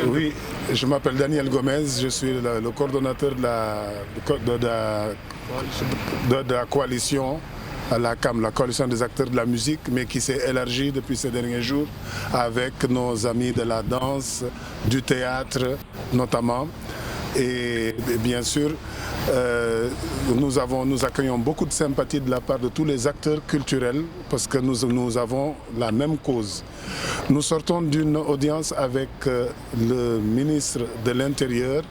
Oui, je m'appelle Daniel Gomez, je suis le coordonnateur de la coalition, la CAM, la coalition des acteurs de la musique, mais qui s'est élargie depuis ces derniers jours avec nos amis de la danse, du théâtre notamment. Et bien sûr, nous accueillons beaucoup de sympathie de la part de tous les acteurs culturels parce que nous avons la même cause. Nous sortons d'une audience avec le ministre de l'Intérieur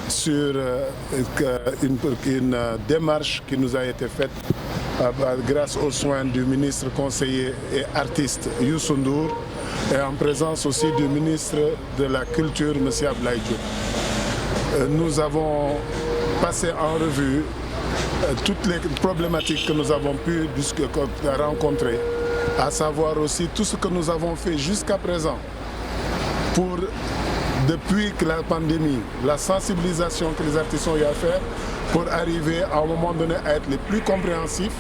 sur une démarche qui nous a été faite grâce aux soins du ministre conseiller et artiste Youssou Ndour et en présence aussi du ministre de la Culture, M. Abdoulaye Diop. Nous avons passé en revue toutes les problématiques que nous avons pu rencontrer, à savoir aussi tout ce que nous avons fait jusqu'à présent pour, depuis que la pandémie, la sensibilisation que les artistes ont eu à faire pour arriver à un moment donné à être les plus compréhensifs,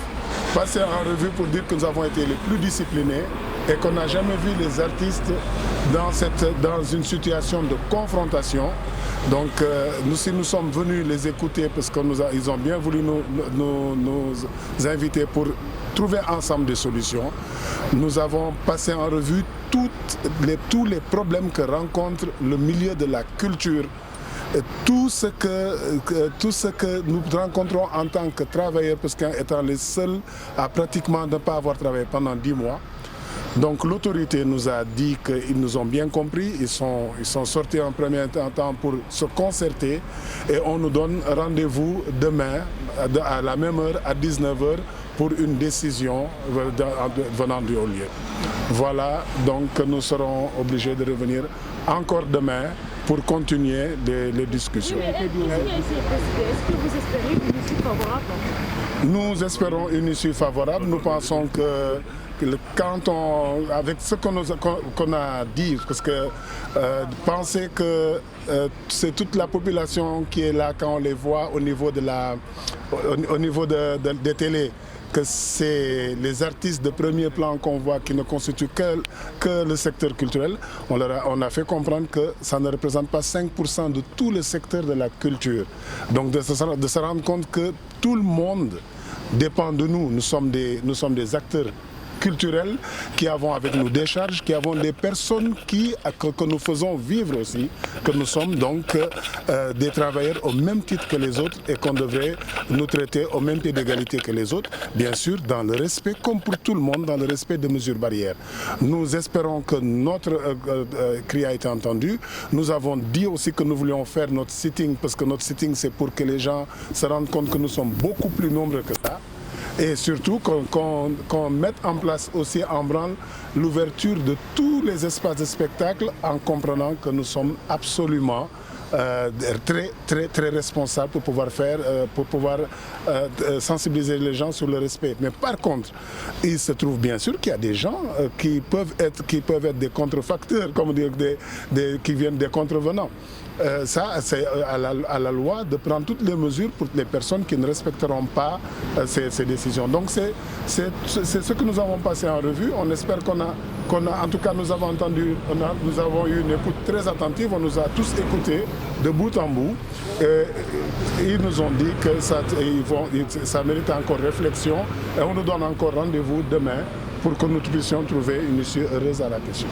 passer en revue pour dire que nous avons été les plus disciplinés et qu'on n'a jamais vu les artistes dans une situation de confrontation. Donc nous sommes venus les écouter parce qu'ils ont bien voulu nous inviter pour trouver ensemble des solutions. Nous avons passé en revue tous les problèmes que rencontre le milieu de la culture. Tout ce que nous rencontrons en tant que travailleurs, parce qu'étant les seuls à pratiquement ne pas avoir travaillé pendant 10 mois. Donc l'autorité nous a dit qu'ils nous ont bien compris, ils sont sortis en premier temps pour se concerter et on nous donne rendez-vous demain à la même heure, à 19h, pour une décision venant du haut lieu. Voilà, donc nous serons obligés de revenir encore demain pour continuer les discussions. Est-ce que vous espérez une issue favorable? Nous espérons une issue favorable. Nous pensons que avec ce qu'on a dit, parce que penser que c'est toute la population qui est là quand on les voit au niveau des télés, que c'est les artistes de premier plan qu'on voit qui ne constituent que le secteur culturel, on a fait comprendre que ça ne représente pas 5% de tout le secteur de la culture. Donc de se rendre compte que tout le monde dépend de nous. Nous sommes des acteurs culturels qui avons avec nous des charges, qui avons des personnes que nous faisons vivre aussi, que nous sommes donc des travailleurs au même titre que les autres et qu'on devrait nous traiter au même pied d'égalité que les autres, bien sûr dans le respect, comme pour tout le monde, dans le respect des mesures barrières. Nous espérons que notre cri a été entendu. Nous avons dit aussi que nous voulions faire notre sitting, parce que notre sitting c'est pour que les gens se rendent compte que nous sommes beaucoup plus nombreux que ça. Et surtout qu'on mette en place aussi en branle l'ouverture de tous les espaces de spectacle en comprenant que nous sommes absolument très responsables pour pouvoir sensibiliser les gens sur le respect. Mais par contre, il se trouve bien sûr qu'il y a des gens qui peuvent être des contrefacteurs, comme dire, qui viennent des contrevenants. Ça, c'est à la loi de prendre toutes les mesures pour les personnes qui ne respecteront pas ces décisions. Donc c'est ce que nous avons passé en revue. On espère en tout cas nous avons eu une écoute très attentive, on nous a tous écoutés de bout en bout. Et ils nous ont dit que ça mérite encore réflexion et on nous donne encore rendez-vous demain pour que nous puissions trouver une issue heureuse à la question.